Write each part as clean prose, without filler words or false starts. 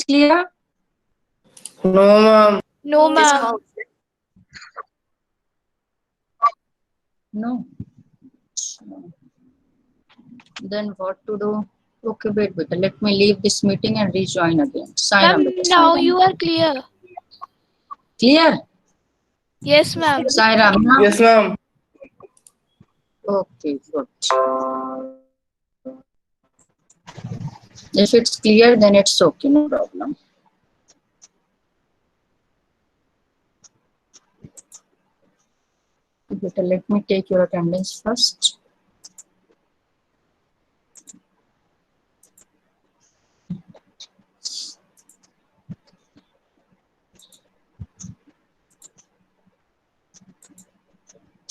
clear? No, ma'am. No, ma'am. No. Then what to do? Okay, wait. Let me leave this meeting and rejoin again. Ma'am, now you are clear. Clear? Yes, ma'am. Sairam. Yes, ma'am. Okay, good. If it's clear, then it's okay, no problem. Better let me take your attendance first.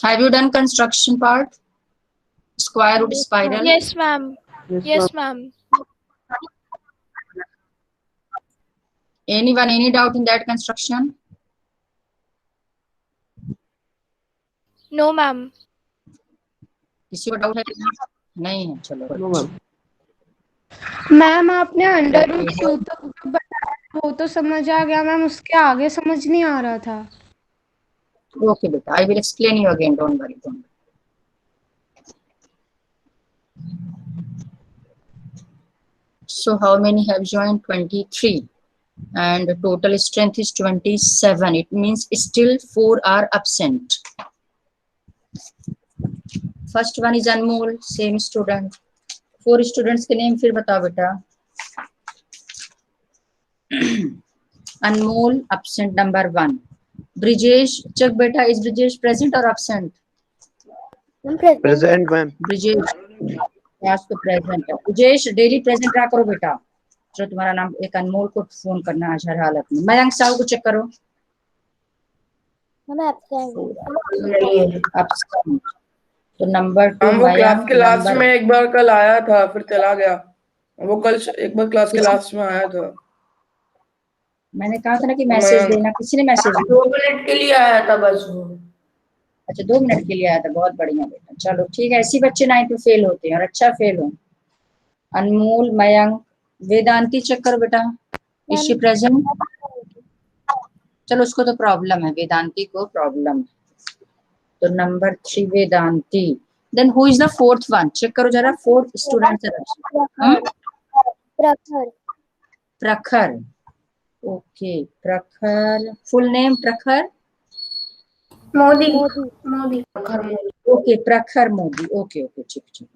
Have you done construction part? Square root spiral? Yes, ma'am. Yes, ma'am. Anyone, any doubt in that construction? No, ma'am. किसी को doubt है? नहीं है, चलो। No, ma'am. Ma'am आपने under root Q तक बताया, वो तो समझ आ गया मैम, उसके आगे समझ नहीं आ रहा था। Okay, beta. I will explain you again. Don't worry. Don't worry. So how many have joined? 23. And the total strength is 27. It means still 4 are absent. First one is Anmol, same student. 4 students के name फिर बताओ बेटा. Anmol, absent number 1. Brijesh, check beta, is Brijesh present or absent? Present, ma'am. Brijesh, आज तो present है. Brijesh, daily present रहा करो बेटा. जो तुम्हारा नाम एक अनमोल को फोन करना है हर हालत में. मयंक साहु को चेक करो. Absent. तो नंबर 2 हम वो क्लास मयंक, के लास्ट नंबर में एक बार कल आया था, फिर चला गया। वो कल एक बार क्लास के लास्ट में आया था। मैंने कहा था ना कि मैसेज देना. किसी ने मैसेज 2 मिनट के लिए आया था बस वो। अच्छा 2 मिनट के लिए आया था. बहुत बढ़िया बेटा. चलो ठीक है. ऐसी बच्चे 9 पे फेल होते हैं और अच्छा फेल हो. अनमोल, मयंक, वेदांती चेक करो बेटा. Is she present? चलो उसको तो प्रॉब्लम है, वेदांती को प्रॉब्लम है. तो number 3 Vedanti. Then who is the fourth one? Check करो जरा. फोर्थ स्टूडेंट प्रखर. प्रखर. ओके प्रखर. फुल नेम प्रखर मोदी. ओके प्रखर मोदी. ओके ठीक ठीक.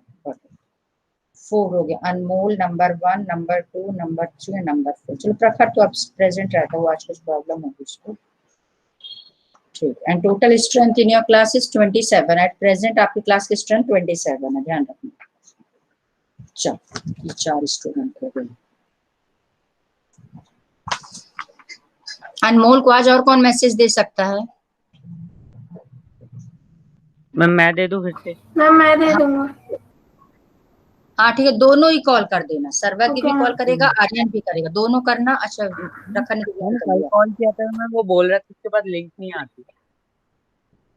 4 हो गया. अनमोल नंबर 1, नंबर 2, नंबर 3, नंबर 4. चलो प्रखर तो अब प्रेजेंट रहता है. वो आज कुछ प्रॉब्लम होगी उसको. ठीक. And total strength in your class is 27. At present आपकी क्लास की स्ट्रेंथ 27 है. ध्यान रखना. चलो ये 4 स्टूडेंट हो गए. अनमोल को आज और कौन मैसेज दे सकता है? मैम मैं दे दूं फिर से? मैम मैं दे दूंगा. हाँ ठीक है. दोनों ही कॉल कर देना. सर्वा की भी कॉल करेगा, आर्यन भी करेगा. दोनों करना. अच्छा प्रखर ने कॉल किया था मैम, वो बोल रहा था उसके बाद लिंक नहीं आती.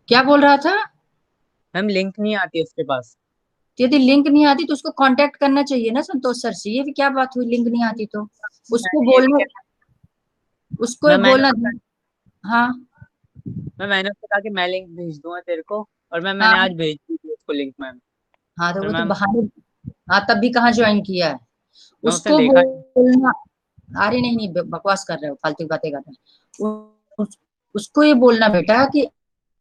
क्या बोल रहा था? मैम लिंक नहीं आती उसके पास. यदि लिंक नहीं आती तो उसको कांटेक्ट करना चाहिए ना संतोष सर से. ये भी क्या बात हुई? लिंक नहीं आती तो उसको बोलना. उसको बोलना. हाँ मैंने उसको कहा कि मैं लिंक भेज दूंगा तेरे को, और मैंने आज भेज दी थी उसको लिंक मैम. हाँ तो वो तो बहाने. हाँ तब भी कहाँ ज्वाइन किया है? उसको देखा बोलना. अरे नहीं बकवास कर रहे हो, फालतू बातें कर रहे हो. उसको ये बोलना बेटा कि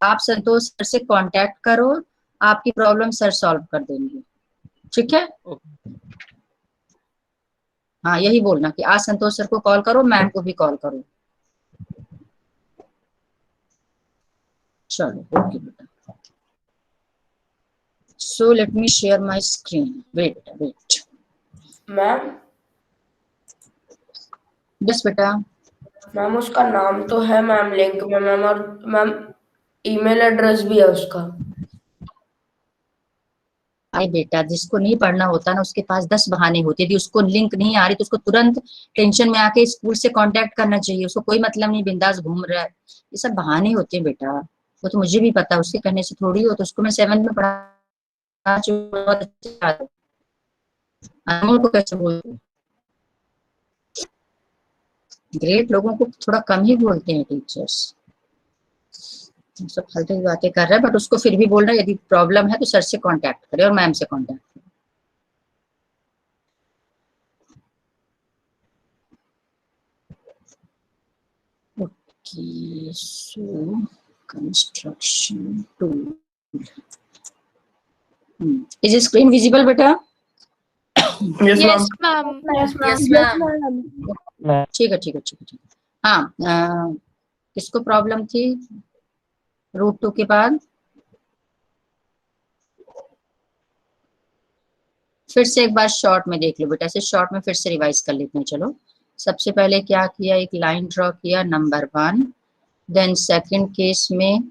आप संतोष सर से कांटेक्ट करो, आपकी प्रॉब्लम सर सॉल्व कर देंगे. ठीक है. हाँ यही बोलना कि आज संतोष सर को कॉल करो, मैम को भी कॉल करो. चलो ओके बेटा. So let me share my screen. Wait. Ma'am. Yes बेटा. मैम उसका नाम तो है मैम लिंक में मैम, और मैम ईमेल एड्रेस भी है उसका. अरे बेटा जिसको नहीं पढ़ना होता ना उसके पास 10 बहाने होते. यदि उसको लिंक नहीं आ रही तो उसको तुरंत टेंशन में आके स्कूल से कांटेक्ट करना चाहिए. उसको कोई मतलब नहीं, बिंदास घूम रहा है. ये सब बहाने होते हैं बेटा. वो तो मुझे भी पता है. उसके कहने से थोड़ी हो. तो उसको मैं 7th में पढ़ा. अनमोल को कैसे बोलते? ग्रेट लोगों को थोड़ा कम ही बोलते हैं टीचर्स, सब फालतू की बातें कर रहा है, बट उसको फिर भी बोल रहा है यदि प्रॉब्लम है तो सर से कांटेक्ट करे और मैम से कांटेक्ट करे। Okay, so construction tool, is screen visible बेटा? Yes Yes, ma'am. ma'am. Yes ma'am. ठीक है ठीक है ठीक है ठीक है। हाँ, किसको प्रॉब्लम थी रूट 2 के बाद? फिर से एक बार शॉर्ट में देख लो बेटा, ऐसे शॉर्ट में फिर से रिवाइज कर लेते हैं। चलो, सबसे पहले क्या किया, एक लाइन ड्रॉ किया नंबर 1, देन सेकंड केस में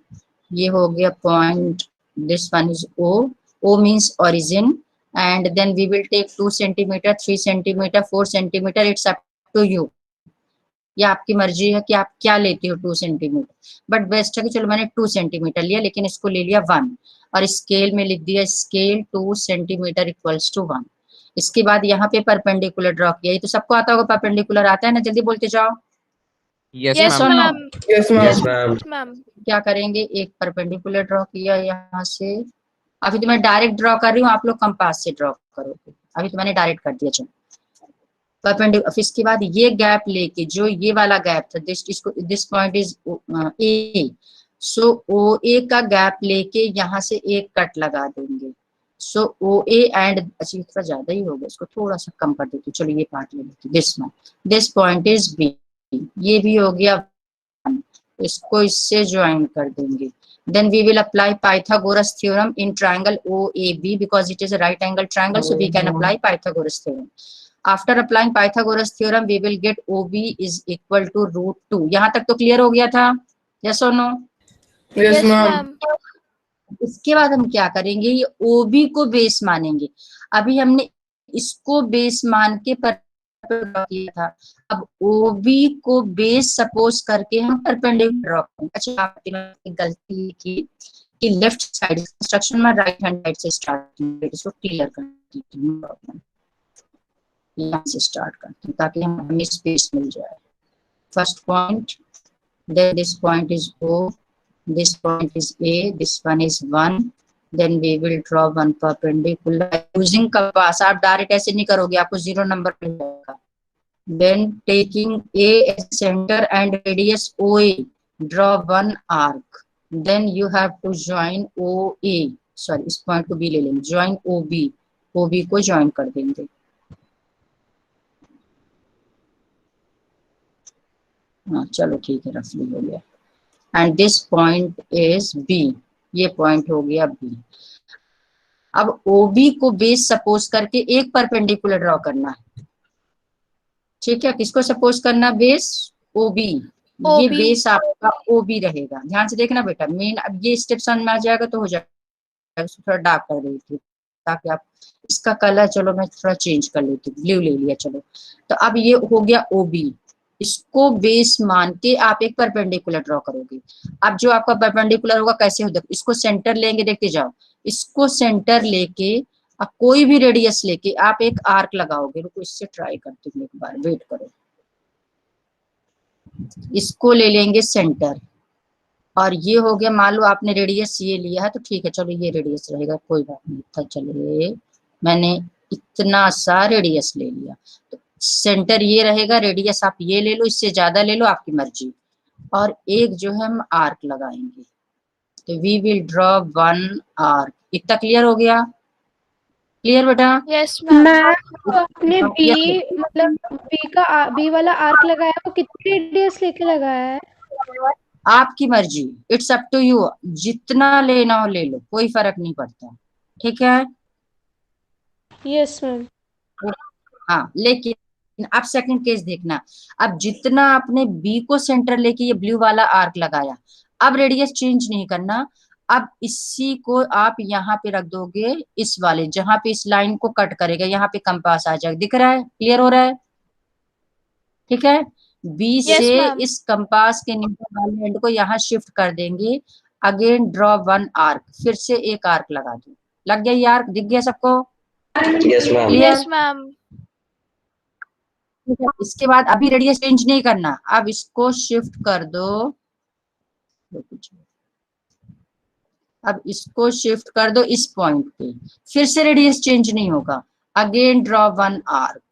ये हो गया point, this one is O means origin, and then we will take 2 centimetre, 3 centimetre, 4 centimetre, it's up to you, ये आपकी मर्जी है कि आप क्या लेते हो 2 सेंटीमीटर, बट बेस्ट है कि चलो मैंने 2 सेंटीमीटर लिया, लेकिन इसको ले लिया 1 और स्केल में लिख दिया स्केल 2 सेंटीमीटर इक्वल्स टू 1। इसके बाद यहाँ पे परपेंडिकुलर ड्रॉ किया, ये तो सबको आता होगा, परपेंडिकुलर आता है ना, जल्दी बोलते जाओ। Yes, Yes or no? ma'am. Yes ma'am. Yes, ma'am. Yes, ma'am. क्या करेंगे, एक परपेंडिकुलर ड्रॉ किया यहाँ से, अभी तो मैं डायरेक्ट ड्रॉ कर रही हूँ, आप लोग कंपास से ड्रॉ करोगे, अभी तो मैंने डायरेक्ट कर दिया। चलो परपेंडिकुलर, फिर इसके बाद ये गैप लेके, जो ये वाला गैप था, दिस पॉइंट इज ए, सो ओ ए का गैप लेके यहाँ से एक कट लगा देंगे, सो ओ ए एंड, अच्छा थोड़ा ज्यादा ही हो गया, इसको थोड़ा सा कम कर देती, चलो ये पार्ट ले लेती, दिस पॉइंट इज बी, ये भी हो गया 1, इसको इससे ज्वाइन कर देंगे। Then we will apply Pythagoras theorem in triangle OAB because it is a right angle triangle, so we can apply Pythagoras theorem. After applying Pythagoras theorem, we will get OB is equal to √2. यहाँ तक तो clear हो गया था? Yes or no? Yes Yes, ma'am. ma'am. इसके बाद हम क्या करेंगे, ये OB को बेस मानेंगे, अभी हमने इसको बेस मान के ड्रॉ किया था, अब OB को बेस सपोज करके हम परपेंडिकुलर ड्रॉ करेंगे। अच्छा आपने गलती की कि लेफ्ट साइड कंस्ट्रक्शन में राइट हैंड साइड से स्टार्ट करेंगे, इसको क्लियर करते हैं, यहाँ से स्टार्ट करते हैं ताकि हमें स्पेस मिल जाए। First point, then this point is O, this point is A, this one is 1, then we will draw one perpendicular using compass। आप डायरेक्ट ऐसे नहीं करोगे, आपको 0 नंबर मिल जाएगा। Then taking A as center and radius OA, draw one arc, then you have to join OA, sorry इस point को B ले लेंगे, join OB, OB को ज्वाइन कर देंगे। हाँ चलो ठीक है, रफली हो गया, and this point is B, ये पॉइंट हो गया बी। अब OB को बेस सपोज करके एक परपेंडिकुलर ड्रॉ करना है, ठीक है, किसको सपोज करना, बेस OB, ये OB. बेस आपका OB रहेगा, ध्यान से देखना बेटा, मेन अब ये स्टेप समझ में आ जाएगा तो हो जाएगा। थोड़ा डार्क कर देती हूँ ताकि आप, इसका कलर चलो मैं थोड़ा चेंज कर लेती हूँ, ब्लू ले लिया, चलो तो अब ये हो गया OB, इसको बेस मान के आप एक परपेंडिकुलर ड्रॉ करोगे। अब जो आपका परपेंडिकुलर होगा कैसे होगा, इसको सेंटर लेंगे, देखते जाओ, इसको सेंटर लेके अब कोई भी रेडियस लेके आप एक आर्क लगाओगे, रुको इससे ट्राई करते हैं एक बार, वेट करो, इसको ले लेंगे सेंटर, और ये हो गया, मान लो आपने रेडियस ये लिया है तो ठीक है, चलो ये रेडियस रहेगा, कोई बात नहीं था, चलिए मैंने इतना सा रेडियस ले लिया, तो सेंटर ये रहेगा, रेडियस आप ये ले लो, इससे ज्यादा ले लो, आपकी मर्जी, और एक जो है हम आर्क लगाएंगे, तो we will draw one arc. इतना क्लियर हो गया? क्लियर बेटा? Yes, ma'am. मैम तो आपने बी मतलब बी वाला आर्क लगाया, वो कितनी रेडियस लेके लगाया है? आपकी मर्जी, इट्स अप टू यू, जितना लेना हो ले लो, कोई फर्क नहीं पड़ता, ठीक है? Yes ma'am. हाँ, लेकिन अब सेकंड केस देखना, अब जितना आपने बी को सेंटर लेके ये ब्लू वाला आर्क लगाया, अब रेडियस चेंज नहीं करना, अब इसी को आप यहाँ पे रख दोगे, इस वाले जहां पे इस लाइन को कट करेगा, यहाँ पे कंपास आ जाएगा, दिख रहा है, क्लियर हो रहा है? ठीक है, बी Yes, से ma'am. इस कंपास के नीचे वाले एंड को यहाँ शिफ्ट कर देंगे, अगेन ड्रॉ वन आर्क, फिर से एक आर्क लगा दो, लग गया ये आर्क, दिख गया सबको? Yes, ma'am. Clear? Yes, ma'am. इसके बाद अभी रेडियस चेंज नहीं करना, अब इसको शिफ्ट कर दो, अब इसको शिफ्ट कर दो इस पॉइंट पे, फिर से रेडियस चेंज नहीं होगा। Again draw one arc.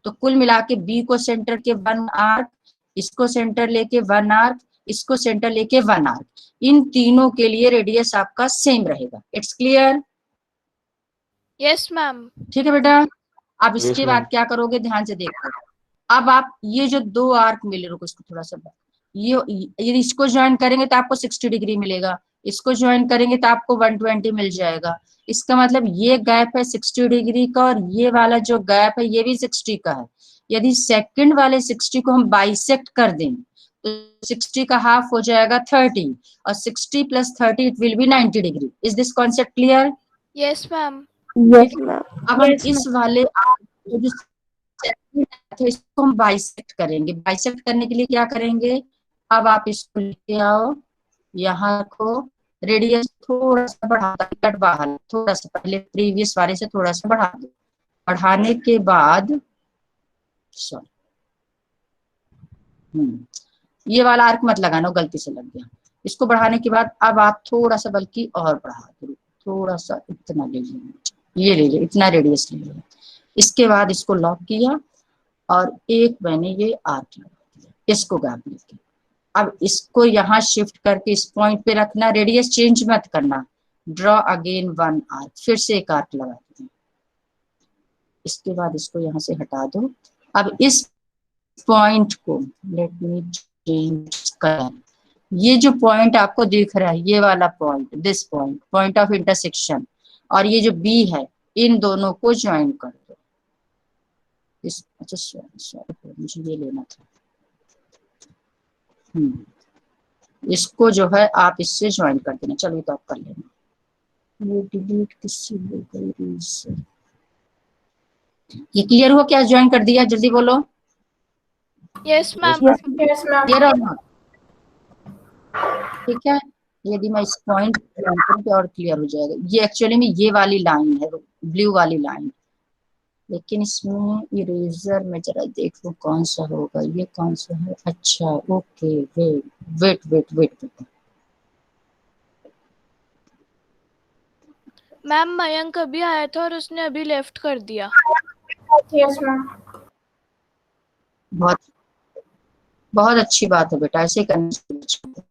तो कुल मिला के बी को सेंटर के वन आर्क, इसको सेंटर लेके वन आर्क, इसको सेंटर लेके वन आर्क, इन तीनों के लिए रेडियस आपका सेम रहेगा। It's clear? Yes ma'am. ठीक है बेटा। अब इसके बाद क्या करोगे, ध्यान से देखो। अब आप ये जो दो आर्क मिले, रुको इसको थोड़ा सा, ये यदि इसको ज्वाइन करेंगे तो आपको 60 डिग्री मिलेगा, इसको ज्वाइन करेंगे तो आपको 120 मिल जाएगा। इसका मतलब ये गैप है 60 डिग्री का, और ये वाला जो गैप है ये भी 60 का है। यदि सेकंड वाले 60 को हम बाइसेक्ट कर दें तो 60 का हाफ हो जाएगा 30, और 60 plus 30 it will be 90 degree. Is this concept clear? Yes ma'am. Yes ma'am. अब हम इस वाले जो तो इसको हम बाइसेक्ट करेंगे। बाइसेक्ट करने के लिए क्या करेंगे, अब आप इसको लेके आओ, यहाँ को रेडियस थोड़ा सा बढ़ा, कट बाहर थोड़ा सा, पहले प्रीवियस वाले से थोड़ा सा बढ़ा दो। बढ़ाने के बाद ये वाला आर्क मत लगाना, गलती से लग गया। इसको बढ़ाने के बाद अब आप थोड़ा सा बल्कि और बढ़ा दो, थोड़ा सा, इतना ले लीजिए, ये ले लीजिए, इतना रेडियस ले लीजिए। इसके बाद इसको लॉक किया और एक मैंने ये आर्क लगा दिया, इसको गैप लेके। अब इसको यहाँ शिफ्ट करके इस पॉइंट पे रखना, रेडियस चेंज मत करना। ड्रॉ अगेन वन आर्क, फिर से एक आर्क लगा देना। इसके बाद इसको यहाँ से हटा दो। अब इस पॉइंट को लेट मी चेंज कर, ये जो पॉइंट आपको दिख रहा है, ये वाला point, this point, point of intersection, और ये जो बी है, इन दोनों को ज्वाइन कर दो। अच्छा सॉरी, मुझे ये लेना था। इसको जो है आप इससे ज्वाइन कर देना। चलो तो आप कर लेना। ये डिलीट किससे हो गई? ये क्लियर हुआ क्या? ज्वाइन कर दिया, जल्दी बोलो। Yes ma'am. Yes ma'am. Clear हो ना? ठीक है। यदि मैं इस पॉइंट पे और क्लियर हो जाएगा। ये एक्चुअली में ये वाली लाइन है, ब्लू वाली लाइन, लेकिन इसमें इरेजर में जरा देखो कौन सा होगा, ये कौन सा है। अच्छा okay, wait wait wait. Ma'am Mayank अभी आया था और उसने अभी लेफ्ट कर दिया। Yes ma'am. बहुत बहुत अच्छी बात है बेटा, ऐसे करना चाहिए।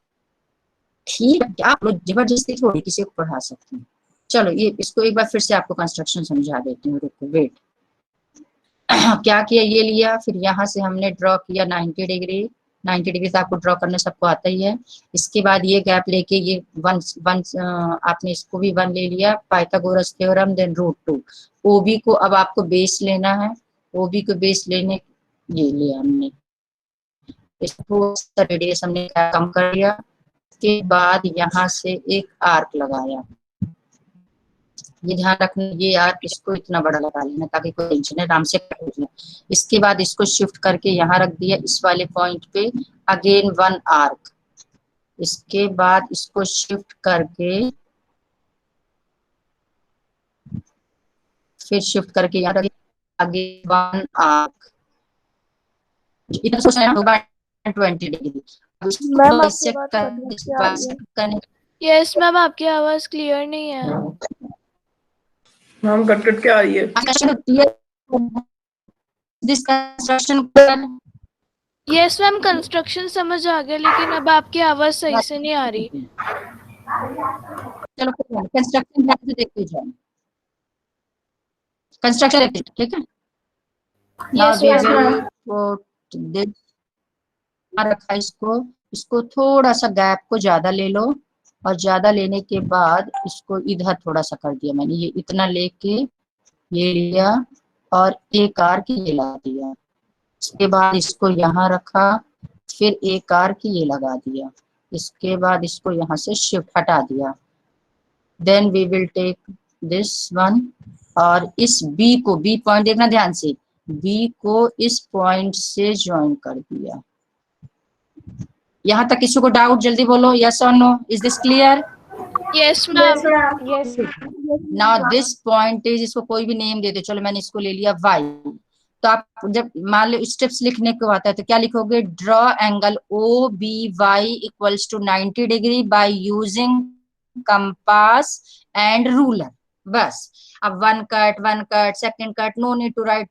ठीक है, आप लोग जबरदस्ती थोड़ी किसी को पढ़ा सकते हैं। चलो ये इसको एक बार फिर से आपको कंस्ट्रक्शन समझा देती हूँ। रुको वेट। क्या किया, ये लिया, फिर यहाँ से हमने ड्रॉ किया 90 डिग्री। 90 डिग्री तो आपको ड्रॉ करना सबको आता ही है। इसके बाद ये गैप लेके ये वन आपने इसको भी वन ले लिया, पाइथागोरस थ्योरम, देन √2। ओबी को अब आपको बेस लेना है, ओबी को बेस लेने ये लिया हमने, इसको रेडियस हमने कम कर लिया। के बाद यहाँ से एक आर्क लगाया। ये ध्यान रखना, ये आर्क इसको इतना बड़ा लगा लेना ताकि कोई टेंशन है, आराम से कट हो जाए। इसके बाद इसको शिफ्ट करके यहाँ रख दिया इस वाले पॉइंट पे, अगेन वन आर्क। इसके बाद इसको शिफ्ट करके फिर शिफ्ट करके यहाँ रख, अगेन वन आर्क। इतना सोचना होगा 20 डिग्री। यस मैम, आपकी आवाज क्लियर नहीं है। मैम कट कट के आ रही है। यस मैम, कंस्ट्रक्शन समझ आ गया, लेकिन अब आपकी आवाज सही से नहीं आ रही। चलो कंस्ट्रक्शन ध्यान से देखते जाओ, कंस्ट्रक्शन ठीक है। रखा इसको थोड़ा सा गैप को ज्यादा ले लो, और ज्यादा लेने के बाद इसको इधर थोड़ा सा कर दिया मैंने, ये इतना लेके ये लिया और एक आर्क ये लगा दिया। इसके बाद इसको यहाँ रखा, फिर एक आर्क ये लगा दिया। इसके बाद इसको यहाँ से शिफ्ट हटा दिया। Then we will take this one, और इस बी को, बी पॉइंट देखना ध्यान से, बी को इस पॉइंट से ज्वाइन कर दिया। यहाँ तक किसी को डाउट, जल्दी बोलो, यस और no, is this clear? Yes, Yes, ma'am. ma'am. Yes, now this point is, इसको कोई भी नेम दे दो, चलो मैंने इसको ले लिया y। तो आप जब मान लो स्टेप्स लिखने को आता है तो क्या लिखोगे, draw angle O B Y equals to 90 degree by using compass and ruler. बस, अब one cut, second cut, no need to write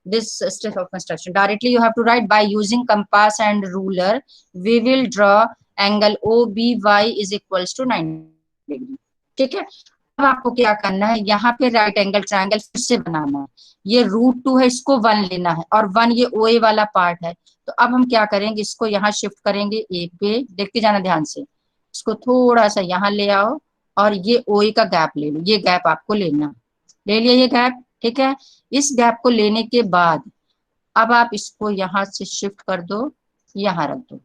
this step of construction. Directly you have to write, by using compass and ruler we will draw angle OBY is equals to 90 degree। ठीक है, अब आपको क्या करना है, यहाँ पे right angle triangle फिर से बनाना है। ये √2 है, इसको 1 लेना है, और 1 ये OA वाला पार्ट है। तो अब हम क्या करेंगे, इसको यहाँ शिफ्ट करेंगे A पे, देखते जाना ध्यान से, इसको थोड़ा सा यहाँ ले आओ, और ये OA का गैप ले लो, ये गैप आपको लेना, ले लिया ये गैप। ठीक है, इस गैप को लेने के बाद अब आप इसको यहाँ से शिफ्ट कर दो, यहाँ रख दो।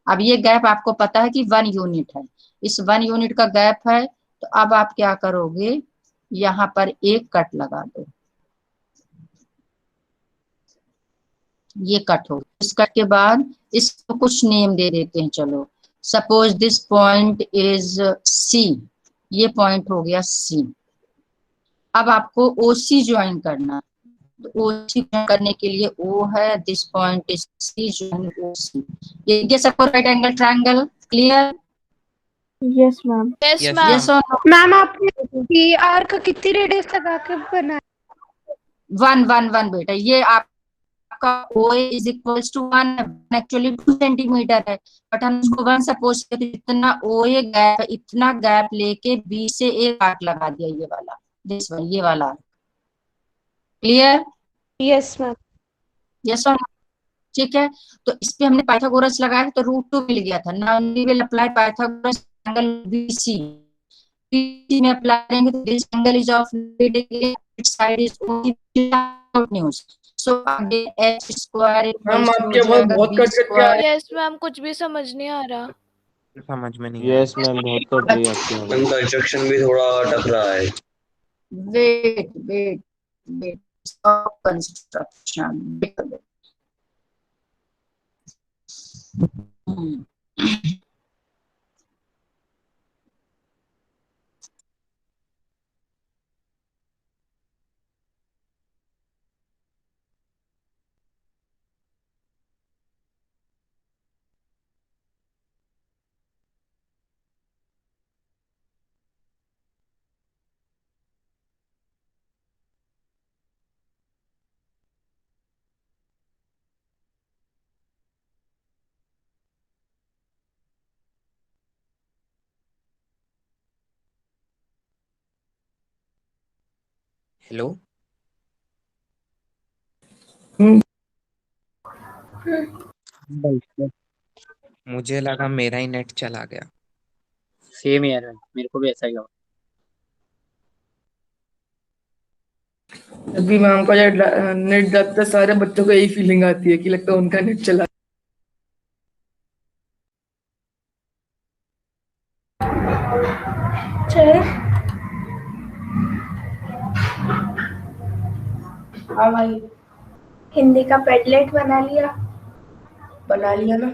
अब ये गैप आपको पता है कि 1 यूनिट है, इस 1 यूनिट का गैप है। तो अब आप क्या करोगे, यहाँ पर एक कट लगा दो, ये कट हो। इस कट के बाद इसको कुछ नेम दे देते हैं, चलो suppose this point is C, ये पॉइंट हो गया C। अब आपको OC ज्वाइन करना, तो OC ज्वाइन करने के लिए O है, this point is C, join OC। ये सबको right angle triangle clear? Yes, ma'am. Yes, Yes, ma'am. Yes और नो? मैम आपने PR का कितनी रेडियस लगा के बनाया? 1 बेटा, ये आपका OA is equals to 1, actually 2 centimetre है, बट हम इसको 1 सपोज करते, इतना OA गैप है, इतना गैप लेके B से एक आर्क लगा दिया, ये वाला, दिस वन, ये वाला। क्लियर? Yes ma'am. यस और नो? ठीक है, तो इस पे हमने पाइथागोरस लगाया तो √2 मिल गया था। Now we will apply Pythagoras angle BC। BC में अप्लाई करेंगे तो this angle is of 90 degree, it's side is news, so again h square ma'am आपकी आवाज बहुत कट कट के आ रही है। Yes, ma'am. कुछ भी समझ नहीं आ रहा। समझ में नहीं यस मैम, बहुत कट रही है आपकी आवाज। कंस्ट्रक्शन भी थोड़ा अटक रहा है। Wait stop construction. हेलो। मुझे लगा मेरा ही नेट चला गया। सेम यार, मेरे को भी ऐसा ही हुआ। अभी मैम का नेट जाता है, सारे बच्चों को यही फीलिंग आती है कि लगता है उनका नेट चला। चल। हाँ भाई, हिंदी का पेडलेट बना लिया? बना लिया ना।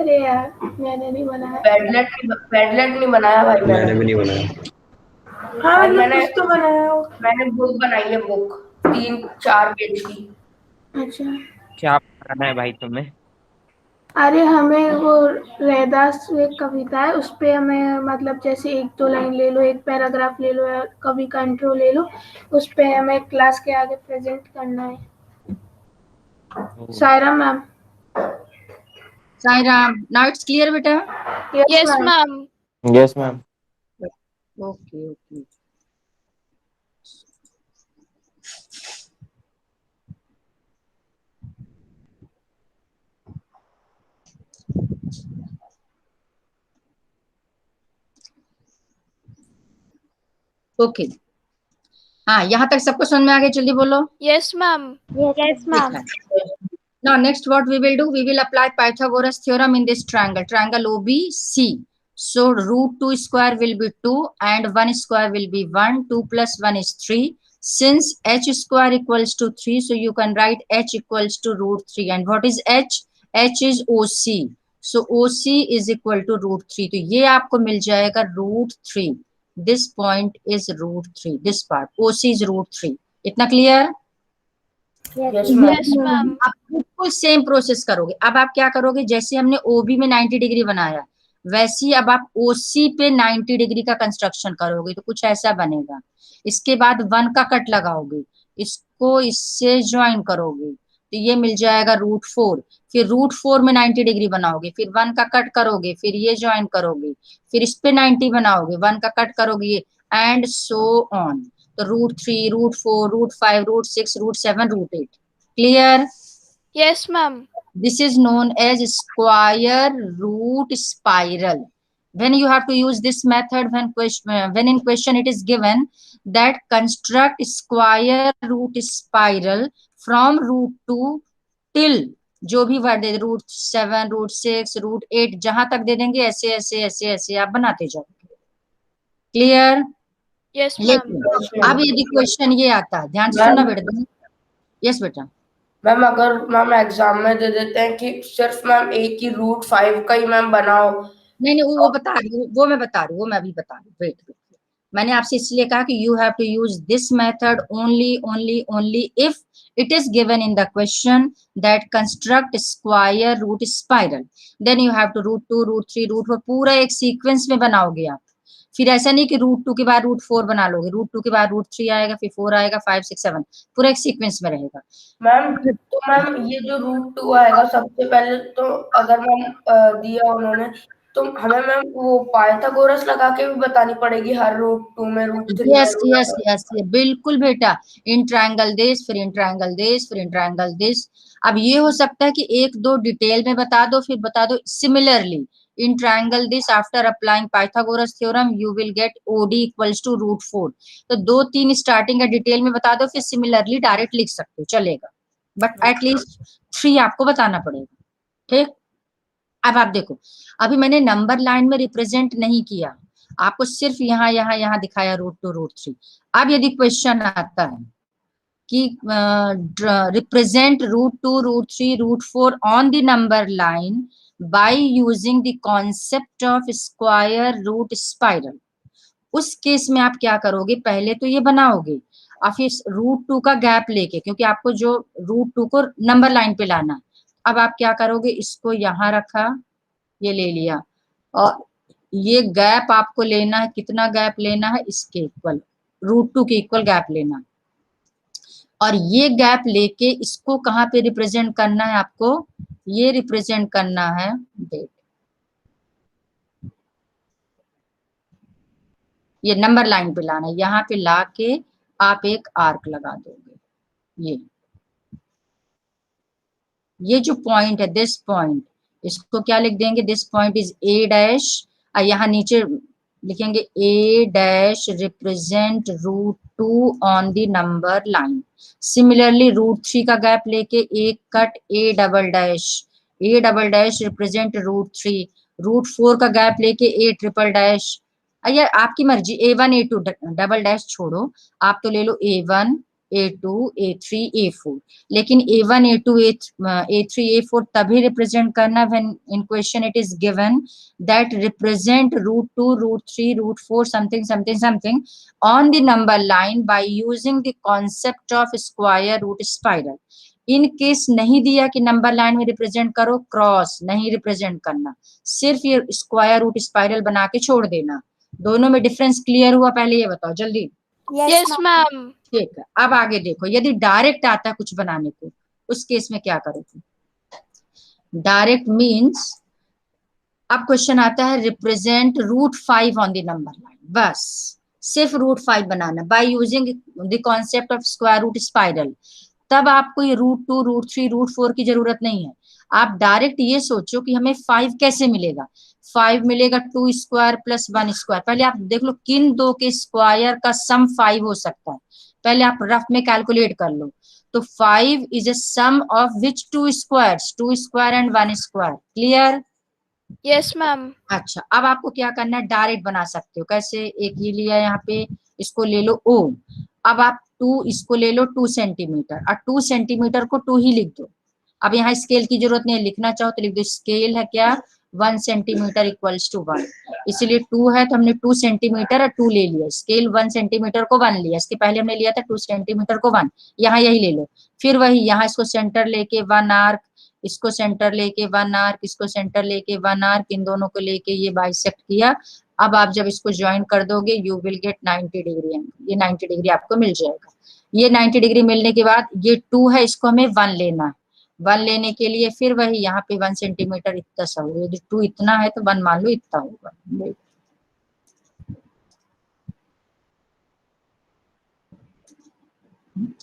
अरे यार, मैंने नहीं बनाया। पैडलेट नहीं बनाया भाई मैंने भी नहीं बनाया। हाँ, भाई मैंने कुछ तो बनाया हो। मैंने बुक बनाई है, बुक 3-4 पेज की। अच्छा। क्या पढ़ना है भाई तुम्हें? अरे हमें वो रैदास एक कविता है, उस पे हमें मतलब जैसे 1-2 लाइन ले लो, एक पैराग्राफ ले लो या कवि का इंट्रो ले लो, उस पे हमें क्लास के आगे प्रेजेंट करना है। Saira ma'am. Sairam, now it's clear बेटा? Yes, ma'am. Yes ma'am. Okay okay. Okay, हाँ यहाँ तक सबको समझ में आ गया, जल्दी बोलो। Yes, ma'am. Yes ma'am. Now next what we will do, we will apply Pythagoras theorem in this triangle OBC. So √2 square will be 2 and 1 square will be 1, 2 plus 1 is 3. Since h square equals to 3, so you can write h equals to √3. And what is h? H is OC. So OC is equal to √3, तो ये आपको मिल जाएगा √3, this point is √3, this part OC is √3। इतना clear? Yes ma'am. Yes ma'am. आप बिल्कुल same process करोगे। अब आप क्या करोगे, जैसे हमने OB में 90 डिग्री बनाया वैसे ही अब आप OC पे 90 डिग्री का कंस्ट्रक्शन करोगे, तो कुछ ऐसा बनेगा। इसके बाद 1 का कट लगाओगे, इसको इससे ज्वाइन करोगे, तो ये मिल जाएगा √4। फिर √4 में 90 डिग्री बनाओगे, फिर 1 का कट करोगे, फिर ये ज्वाइन करोगे, फिर इस पे 90 बनाओगे, 1 का कट करोगे, एंड सो ऑन। तो √3, √4, √5, √6, √7, √8। Clear? Yes ma'am. This is known as square root spiral. When you have to use this method, when in question it is given that construct square root spiral from √2 till जो भी word दे, √7, √6, √8, जहां तक दे देंगे ऐसे ऐसे ऐसे ऐसे आप बनाते जाओ। क्लियर? Yes ma'am. लेकिन अब यदि क्वेश्चन ये आता है, ध्यान से सुनना बेटा। यस बेटा। मैम अगर मैम एग्जाम में दे देते हैं कि सिर्फ मैम एक ही √5 का ही मैम बनाओ। नहीं, वो बता रही हूँ, वो मैं बता रही हूँ, वो मैं अभी बता रही हूँ। वेट, मैंने आपसे इसलिए कहा कि you have to use this method only if it is given in the question that construct square root spiral, then you have to √2, √3, √4 पूरा एक सीक्वेंस में बनाओगे आप। फिर ऐसा नहीं कि √2 के बाद √4 बना लोगे, √2 के बाद √3 आएगा, फिर 4 आएगा, 5, 6, 7, पूरा एक सीक्वेंस में रहेगा। मैम तो मैम ये जो √2 आएगा सबसे पहले तो अगर मैम दिया उन्होंने तो हमें मैम वो पाइथागोरस लगा के भी बतानी पड़ेगी हर √2 में √3 यस यस यस, बिल्कुल बेटा। इन ट्रायंगल दिस, फिर इन ट्रायंगल दिस, फिर इन ट्रायंगल दिस। अब ये हो सकता है कि 1-2 डिटेल में बता दो, फिर बता दो similarly in triangle this after applying Pythagoras theorem you will get OD equals to √4। तो 2-3 स्टार्टिंग का डिटेल में बता दो, फिर सिमिलरली डायरेक्ट लिख सकते हो, चलेगा, बट एटलीस्ट 3 आपको बताना पड़ेगा। ठीक, अब आप देखो, अभी मैंने नंबर लाइन में रिप्रेजेंट नहीं किया, आपको सिर्फ यहाँ यहाँ यहाँ दिखाया √2, √3। अब यदि क्वेश्चन आता है कि represent √2, √3, √4 on the number line by using the concept of square root spiral, उस केस में आप क्या करोगे, पहले तो ये बनाओगे और फिर √2 का गैप लेके, क्योंकि आपको जो √2 को नंबर लाइन पे लाना है। अब आप क्या करोगे, इसको यहाँ रखा, ये ले लिया, और ये गैप आपको लेना है, कितना गैप लेना है, इसके इक्वल, √2 के इक्वल गैप लेना, और ये गैप लेके इसको कहाँ पे रिप्रेजेंट करना है आपको, ये रिप्रेजेंट करना है डेट, ये नंबर लाइन पे लाना है, यहाँ पे लाके आप एक आर्क लगा दोगे। ये जो पॉइंट है, दिस पॉइंट, इसको क्या लिख देंगे, दिस पॉइंट इज A', और यहाँ नीचे लिखेंगे A' represent √2 on the number line. Similarly √3 का गैप लेके एक कट A', रिप्रेजेंट √3, √4 का गैप लेके A', या आपकी मर्जी, A1, A2 डबल डैश छोड़ो, आप तो ले लो A1, A2, A3, A4, लेकिन A1, A2, A3, A4 तभी रिप्रेजेंट करना when in question it is given that represent √2, √3, √4 something something something on the number line by using the concept of square root spiral. In case नहीं दिया कि number line में represent करो, cross नहीं represent करना, सिर्फ ये स्क्वायर रूट स्पाइरल बना के छोड़ देना। दोनों में डिफरेंस क्लियर हुआ? पहले ये बताओ जल्दी। Yes ma'am. ठीक है, अब आगे देखो, यदि डायरेक्ट आता है कुछ बनाने को, उस केस में क्या करोगे, डायरेक्ट मींस अब क्वेश्चन आता है represent √5 on the number line, बस सिर्फ √5 बनाना by using the concept of square root spiral. तब आपको ये √2, √3, √4 की जरूरत नहीं है, आप डायरेक्ट ये सोचो कि हमें 5 कैसे मिलेगा। 5 मिलेगा 2 स्क्वायर प्लस 1 स्क्वायर। पहले आप देख लो किन दो के स्क्वायर का सम 5 हो सकता है, पहले आप रफ में कैलकुलेट कर लो। तो 5 is a sum of which 2 squares, 2 square and 1 square. Clear? Yes ma'am. अच्छा, अब आपको क्या करना है, डायरेक्ट बना सकते हो। कैसे, एक ये लिया यहाँ पे, इसको ले लो O, अब आप 2 इसको ले लो 2 सेंटीमीटर, और 2 सेंटीमीटर को 2 ही लिख दो, अब यहाँ स्केल की जरूरत नहीं है, लिखना चाहो तो लिख दो, स्केल है क्या 1 सेंटीमीटर इक्वल्स टू 1, इसीलिए 2 है तो हमने 2 सेंटीमीटर और 2 ले लिया, स्केल 1 सेंटीमीटर को 1 लिया, इसके पहले हमने लिया था 2 सेंटीमीटर को 1, यहाँ यही ले लो, फिर वही यहाँ इसको सेंटर लेके 1 आर्क, इसको सेंटर लेके 1 आर्क, इसको सेंटर लेके 1 आर्क, इन दोनों को लेके ये बाइसेक्ट किया। अब आप जब इसको ज्वाइन कर दोगे you will gate 90 degree angle, ये 90 डिग्री आपको मिल जाएगा। ये 90 डिग्री मिलने के बाद ये 2 है, इसको हमें 1 लेना है, 1 लेने के लिए फिर वही यहाँ पे 1 सेंटीमीटर इतना सा होगा, यदि 2 इतना है तो 1 मान लो इतना होगा।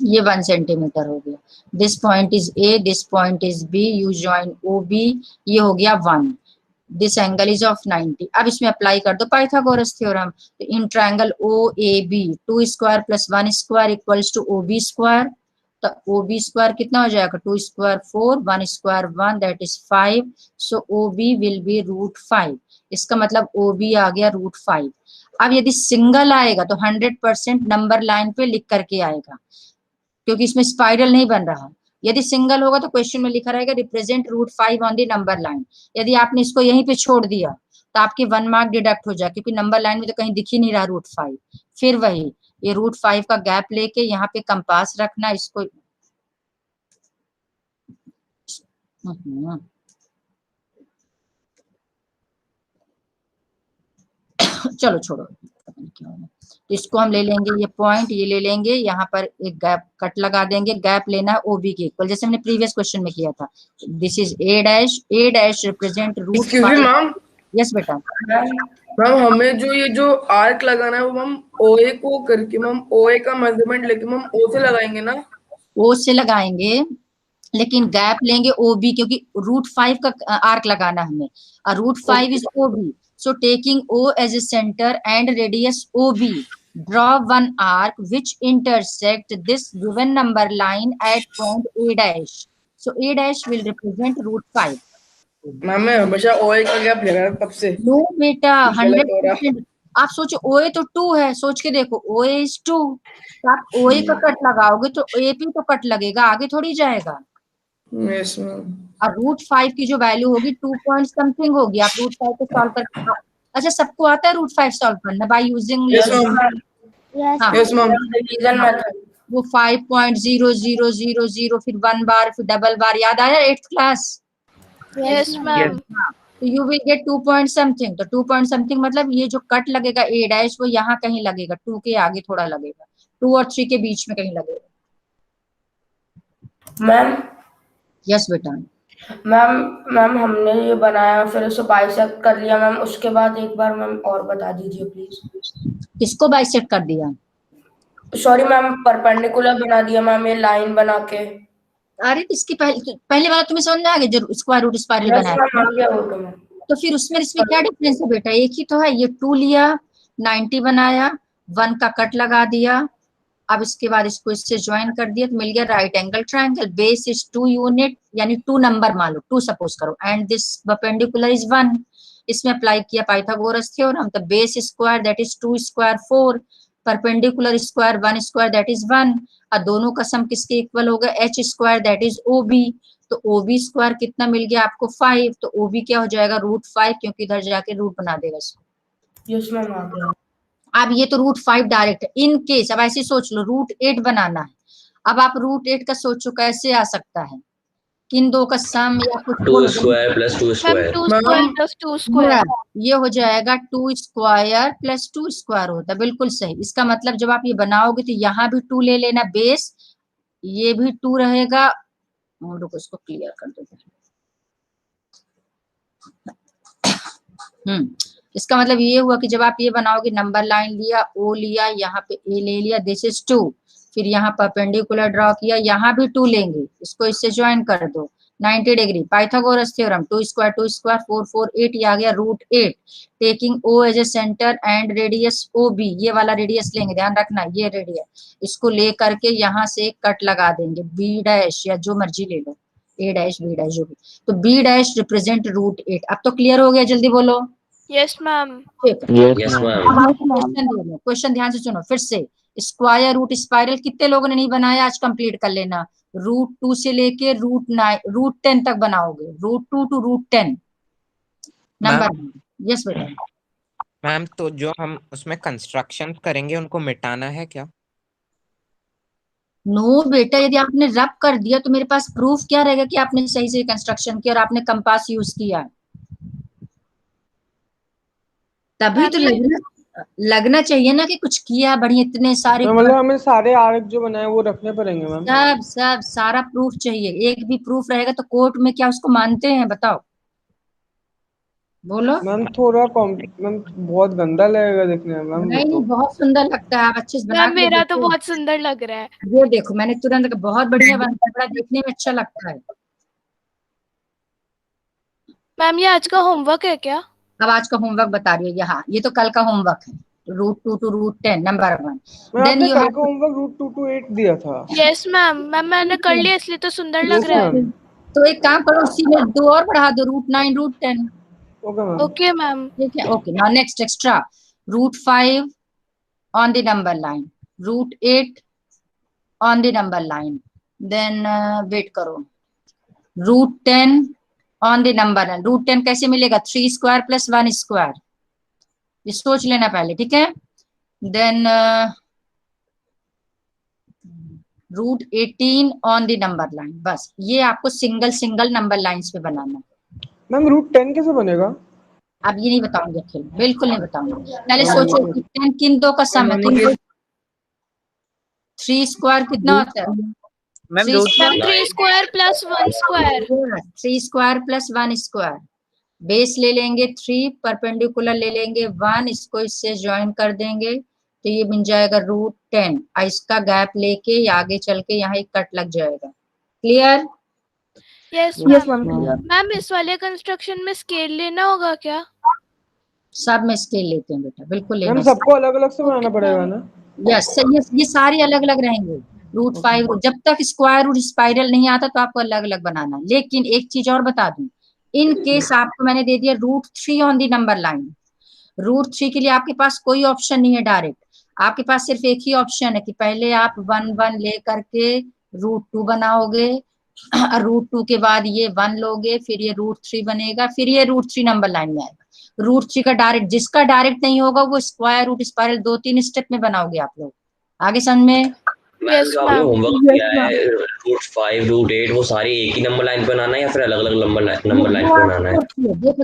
ये 1 सेंटीमीटर हो गया, this point is A, this point is B, you join O B, ये हो गया 1, दिस एंगल इज ऑफ 90। अब इसमें अप्लाई कर दो पाइथागोरस थ्योरम, तो in triangle O A B 2 square plus 1 square equals to O B square, तो O B square कितना हो जाएगा 2 square 4, 1 square 1 that is 5, so O B will be √5, इसका मतलब ओ बी आ गया √5। अब यदि सिंगल आएगा तो 100% नंबर लाइन पे लिख करके आएगा, क्योंकि इसमें स्पाइरल नहीं बन रहा। यदि सिंगल होगा तो क्वेश्चन में लिखा रहेगा represent √5 on the number line, यदि आपने इसको यहीं पे छोड़ दिया तो आपके 1 मार्क डिडक्ट हो जाए, क्योंकि नंबर लाइन में तो कहीं दिख ही नहीं रहा √5। फिर वही ये √5 का गैप लेके यहाँ पे कंपास रखना, इसको चलो छोड़ो, तो इसको हम ले लेंगे, ये पॉइंट ये ले लेंगे, यहाँ पर एक गैप कट लगा देंगे, गैप लेना है ओबी के इक्वल, जैसे हमने प्रीवियस क्वेश्चन में किया था। This is a dash represent √5। Yes बेटा मैम हमें जो आर्क लगाना है वो मैम ओए को करके मैम ओए का मेजरमेंट लेके मैम ओ से लगाएंगे ना? ओ से लगाएंगे, लेकिन गैप लेंगे ओबी, क्योंकि √5 का आर्क लगाना हमें, और √5 is OB, so taking O as a center and radius OB, draw one arc which intersect this given number line at point A dash. So A dash will represent √5. Ma'am मैं हमेशा ओए का gap ले रहा है तब से। No बेटा 100%। आप सोचो OA तो 2 है, सोच के देखो OA is 2, तो आप OA का कट लगाओगे तो AP तो कट लगेगा, आगे थोड़ी जाएगा। Yes ma'am. और √5 की जो वैल्यू होगी 2 पॉइंट समथिंग होगी, आप √5 को सॉल्व कर, अच्छा सबको आता है √5 सॉल्व करना बाय यूजिंग वो 5.0000 फिर 1 बार फिर डबल बार, याद आया 8th क्लास? Yes ma'am. तो you will get 2 point something, तो 2 पॉइंट समथिंग मतलब ये जो कट लगेगा ए डैश वो यहाँ कहीं लगेगा, 2 के आगे थोड़ा लगेगा, 2 और 3 के बीच में कहीं लगेगा। मैम यस बेटा मैम हमने ये बनाया फिर उसे बाइसेक्ट कर लिया मैम, उसके बाद एक बार मैम और बता दीजिए प्लीज। किसको बाइसेक्ट कर दिया? सॉरी मैम परपेंडिकुलर बना दिया मैम, ये लाइन बना के। अरे इसकी पहले वाला तुम्हें समझ में आ गया, जो स्क्वायर रूट स्पाइरल बनाया तो फिर उसमें इसमें क्या डिफरेंस है बेटा, एक ही तो है, ये 2 लिया 90 बनाया 1 का कट लगा दिया, अब इसके बाद इसको इससे ज्वाइन कर दिया तो मिल गया right angle triangle, base is 2 unit यानी 2 नंबर मान लो, 2 सपोज करो, एंड दिस परपेंडिकुलर इज 1, इसमें अप्लाई किया पाइथागोरस थ्योरम, तो base square that is 2 square 4, perpendicular square 1 square that is 1, और दोनों का सम किसके इक्वल होगा h square that is OB, तो OB स्क्वायर कितना मिल गया आपको 5, तो OB क्या हो जाएगा √5, क्योंकि इधर जाके रूट बना देगा इसको। यस मैम आ गया। अब ये तो √5 डायरेक्ट है, इन केस अब ऐसे सोच लो √8 बनाना है, अब आप √8 का सोचो कैसे आ सकता है, किन दो का सम या कुछ 2 square plus 2 ma'am square 2 square plus 2 square, ये हो जाएगा 2 स्क्वायर प्लस 2 स्क्वायर होता है, बिल्कुल सही। इसका मतलब जब आप ये बनाओगे तो यहाँ भी 2 ले लेना बेस, ये भी 2 रहेगा, रुको इसको क्लियर कर दो। इसका मतलब ये हुआ कि जब आप ये बनाओगे नंबर लाइन लिया ओ लिया, यहाँ पे ए ले लिया, दिस इज 2, फिर यहाँ परपेंडिकुलर ड्रॉ किया, यहाँ भी 2 लेंगे, इसको इससे ज्वाइन कर दो 90 डिग्री, पाइथागोरस थ्योरम 2 स्क्वायर 4 4 8, ये आ गया √8, taking O as a centre and radius OB, ये वाला रेडियस लेंगे, ध्यान रखना ये रेडियस, इसको ले करके यहाँ से कट लगा देंगे B डैश या जो मर्जी ले लो, A डैश B डैश जो भी, तो B डैश रिप्रेजेंट √8। अब तो क्लियर हो गया, जल्दी बोलो। Yes ma'am. Yes ma'am. Question ध्यान से सुनो फिर से, स्क्वायर रूट स्पाइरल कितने लोगों ने नहीं बनाया आज कंप्लीट कर लेना, √2 से लेके √10 तक बनाओगे, √2 to √10 नंबर। यस बेटा। मैम तो जो हम उसमें कंस्ट्रक्शन करेंगे उनको मिटाना है क्या? नो बेटा, यदि आपने रब कर दिया तो मेरे पास प्रूफ क्या रहेगा कि आपने सही से कंस्ट्रक्शन किया और आपने कंपास यूज किया, तभी तो लगना चाहिए ना कि कुछ किया बढ़िया। इतने सारे मतलब हमें सारे आर्क जो बनाए वो रखने पड़ेंगे मैम? सब सारा प्रूफ चाहिए। एक भी प्रूफ रहेगा तो कोर्ट में क्या उसको मानते हैं, बताओ, बोलो। मैम थोड़ा मैम बहुत गंदा लगेगा देखने में मैम। नहीं, बहुत सुंदर लगता है, आप अच्छे से बना मैम के मेरा तो देखो। बहुत सुंदर लग रहा है। ये देखो, मैंने तुरंत बहुत बढ़िया बनता है, बड़ा देखने में अच्छा लगता है। मैम ये आज का होमवर्क है क्या? अब आज का होमवर्क बता रही है, यहाँ ये तो कल का होमवर्क है, √2 to √10 नंबर 1। मैं देन आपने यू कल हैव का होमवर्क √2 to 8 दिया था। यस मैम, मैंने कर लिया इसलिए तो सुंदर लग रहा है। तो एक काम करो, उसी में 2 और बढ़ा दो, √9 √10। Okay ma'am. ठीक है, okay. Now next extra, √5 on the number line, √8 on the number line, then wait करो, √10 on the number line। √10 कैसे मिलेगा? 3 स्क्वायर प्लस 1 स्क्वायर, ये सोच लेना पहले, ठीक है। Then √18 on the number line। बस ये आपको सिंगल नंबर लाइंस पे बनाना है। मैम √10 कैसे बनेगा? अब ये नहीं बताऊंगी अखिल, बिल्कुल नहीं बताऊंगी। पहले सोचो कि 10 किन दो का सम है, किन दो? 3 स्क्वायर कितना होता है? Ma'am 3 square plus 1 square. 3 square plus 1 square. Base ले लेंगे 3, परपेंडिकुलर ले लेंगे 1, इसको इससे ज्वाइन कर देंगे तो ये बन जाएगा √10। इसका गैप लेके आगे चल के यहाँ एक कट लग जाएगा। क्लियर? Yes ma'am. मैम इस वाले कंस्ट्रक्शन में स्केल लेना होगा क्या? सब में स्केल लेते हैं बेटा, बिल्कुल लेना। मैम सबको अलग अलग से बनाना पड़ेगा ना? यस, ये सारे अलग अलग रहेंगे। √5 जब तक स्क्वायर रूट स्पाइरल नहीं आता तो आपको अलग अलग बनाना। लेकिन एक चीज और बता दूं, इन केस आपको मैंने दे दिया √3 ऑन दी नंबर लाइन। √3 के लिए आपके पास कोई ऑप्शन नहीं है डायरेक्ट, आपके पास सिर्फ एक ही ऑप्शन है कि पहले आप 1 1 ले करके √2 बनाओगे, √2 के बाद ये 1 लोगे, फिर ये √3 बनेगा, फिर ये √3 नंबर लाइन में आएगा। √3 का डायरेक्ट, जिसका डायरेक्ट नहीं होगा वो स्क्वायर रूट स्पाइरल 2-3 स्टेप में बनाओगे आप लोग। आगे समझ में? मैम जो आपने होमवर्क दिया है √5 √8 वो सारे एक ही नंबर लाइन पे बनाना है या फिर अलग अलग नंबर लाइन पे बनाना है?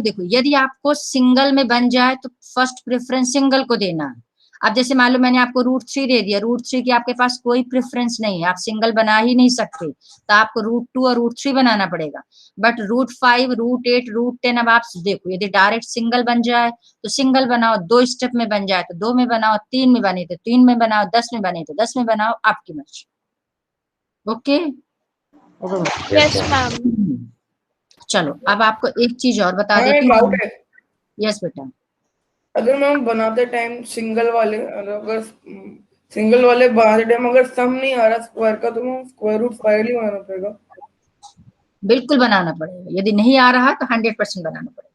देखो, यदि आपको सिंगल में बन जाए तो फर्स्ट प्रेफरेंस सिंगल को देना है। अब जैसे मान लो मैंने आपको √3 दे दिया, √3 की आपके पास कोई प्रेफरेंस नहीं है, आप सिंगल बना ही नहीं सकते, तो आपको √2 और √3 बनाना पड़ेगा। बट √5 √8 √10 अब आप देखो, यदि डायरेक्ट सिंगल बन जाए तो सिंगल बनाओ, 2 स्टेप में बन जाए तो 2 में बनाओ, 3 में बने तो 3 में बनाओ, 10 में बने तो 10 में बनाओ, आपकी मर्जी। ओके? Yes ma'am. चलो अब आपको एक चीज और बता देती हूँ। यस बेटा। अगर मैम बनाते टाइम सिंगल वाले बनाते टाइम अगर सम नहीं आ रहा स्क्वायर का तो मैम स्क्वायर रूट स्पाइरल ही बनाना पड़ेगा? बिल्कुल बनाना पड़ेगा, यदि नहीं आ रहा तो 100% बनाना पड़ेगा।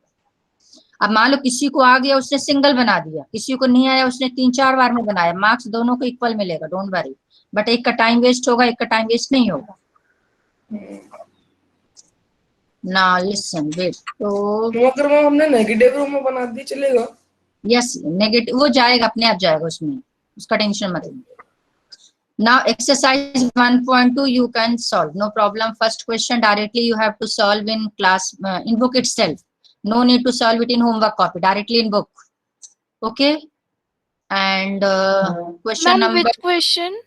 अब मान लो किसी को आ गया उसने सिंगल बना दिया, किसी को नहीं आया उसने 3-4 बार में बनाया, मार्क्स दोनों को इक्वल मिलेगा, डोंट वरी। बट एक का टाइम वेस्ट होगा, एक का टाइम वेस्ट नहीं होगा। ना लिसन वेट, तो अगर मैम हमने नेगेटिव रूम में बना दी चलेगा? यस, नेगेटिव वो जाएगा, अपने आप जाएगा उसमें, उसका टेंशन मत लो। Now exercise 1.2 you can solve, no problem. First question directly you have to solve in class, in book itself. No need to solve it in homework copy, directly in book. Okay? And question number. Which question?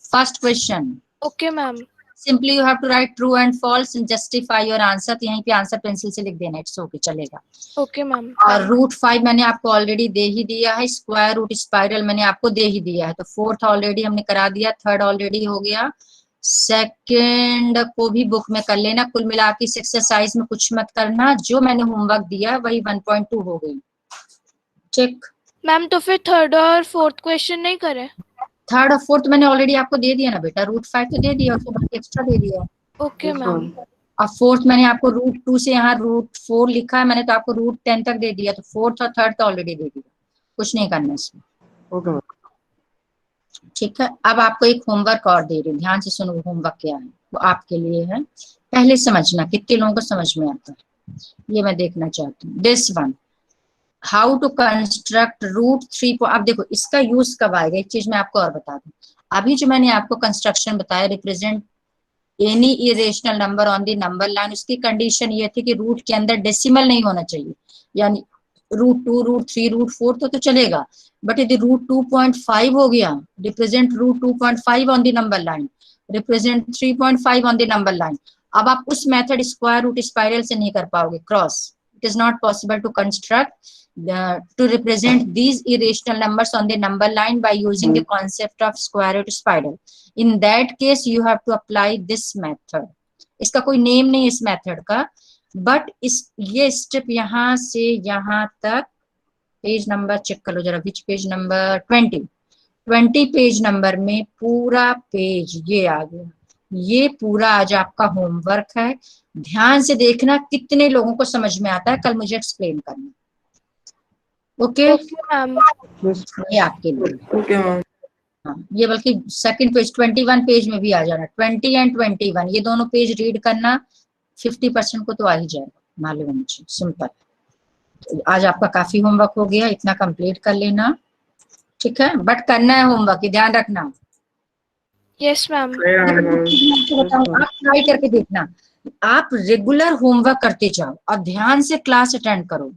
First question. Okay ma'am. Simply you have to write true and false and justify your answer. तो यहीं पे answer pencil से लिख देना, it's okay, चलेगा। Okay ma'am. और √5 मैंने आपको ऑलरेडी दे ही दिया है, स्क्वायर रूट स्पाइरल मैंने आपको दे ही दिया है, तो 4th ऑलरेडी हमने करा दिया, 3rd ऑलरेडी हो गया, 2nd को भी बुक में कर लेना। कुल मिला के इस एक्सरसाइज में कुछ मत करना, जो मैंने होमवर्क दिया वही 1.2 हो गई। ठीक मैम, तो फिर 3rd और 4th क्वेश्चन नहीं करे? 3rd और 4th मैंने ऑलरेडी आपको दे दिया ना बेटा, √5 तो दे दिया, उसके बाद एक्स्ट्रा दे दिया। Okay ma'am. और 4th मैंने आपको √2 से यहाँ √4 लिखा है मैंने, तो आपको √10 तक दे दिया, तो 4th और 3rd तो ऑलरेडी दे दिया, कुछ नहीं करना इसमें। ओके। ठीक है, अब आपको एक होमवर्क और दे रही हूँ, ध्यान से सुनो होमवर्क क्या है, वो आपके लिए है, पहले समझना कितने लोगों को समझ में आता है, ये मैं देखना चाहती हूँ। This one, how to construct root 3। अब देखो इसका यूज कब आएगा, एक चीज मैं आपको और बता दूं, अभी जो मैंने आपको कंस्ट्रक्शन बताया, represent any irrational number on the number line, उसकी कंडीशन ये थी कि रूट के अंदर डेसिमल नहीं होना चाहिए, यानी √2, √3, √4 तो चलेगा, बट यदि √2.5 हो गया, represent √2.5 on the number line, represent 3.5 on the number line, अब आप उस मेथड स्क्वायर रूट स्पाइरल से नहीं कर पाओगे, cross, it is not possible to construct to represent these irrational numbers on the number line by using the concept of square root spiral. In that case you have to apply this method. इसका कोई name नहीं इस method का, but इस ये step यहाँ से यहाँ तक, पेज नंबर चेक कर लो जरा, विच पेज नंबर 20 पेज नंबर में पूरा पेज ये आ गया, ये पूरा आज आपका होमवर्क है, ध्यान से देखना कितने लोगों को समझ में आता है, कल मुझे एक्सप्लेन करना। Okay ma'am. ये आपके लिए ओके मैम। हाँ, ये बल्कि सेकंड पेज 21 पेज में भी आ जाना, 20 एंड 21 ये दोनों पेज रीड करना, 50% को तो आ ही जाएगा, मालूम है मुझे, सिंपल। आज आपका काफी होमवर्क हो गया, इतना कंप्लीट कर लेना, ठीक है, बट करना है होमवर्क, ध्यान रखना। Yes ma'am. आप ट्राई करके देखना, आप रेगुलर होमवर्क करते जाओ और ध्यान से क्लास अटेंड करो,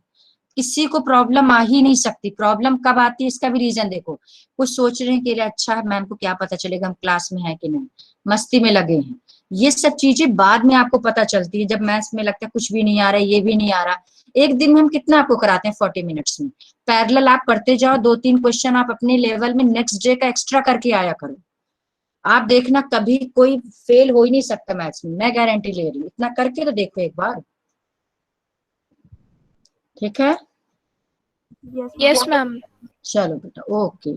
किसी को प्रॉब्लम आ ही नहीं सकती। प्रॉब्लम कब आती है इसका भी रीजन देखो, कुछ सोच रहे हैं कि अच्छा मैम को क्या पता चलेगा हम क्लास में है कि नहीं, मस्ती में लगे हैं, ये सब चीजें बाद में आपको पता चलती है, जब मैथ्स में लगता है कुछ भी नहीं आ रहा, ये भी नहीं आ रहा। एक दिन में हम कितना आपको कराते हैं 40 मिनट्स में, पैरेलल आप पढ़ते जाओ, 2-3 क्वेश्चन आप अपने लेवल में नेक्स्ट डे का एक्स्ट्रा करके आया करो, आप देखना कभी कोई फेल हो ही नहीं सकता मैथ्स में, मैं गारंटी ले रही हूँ, इतना करके तो देखो एक बार, ठीक है। Yes ma'am. चलो बेटा, ओके।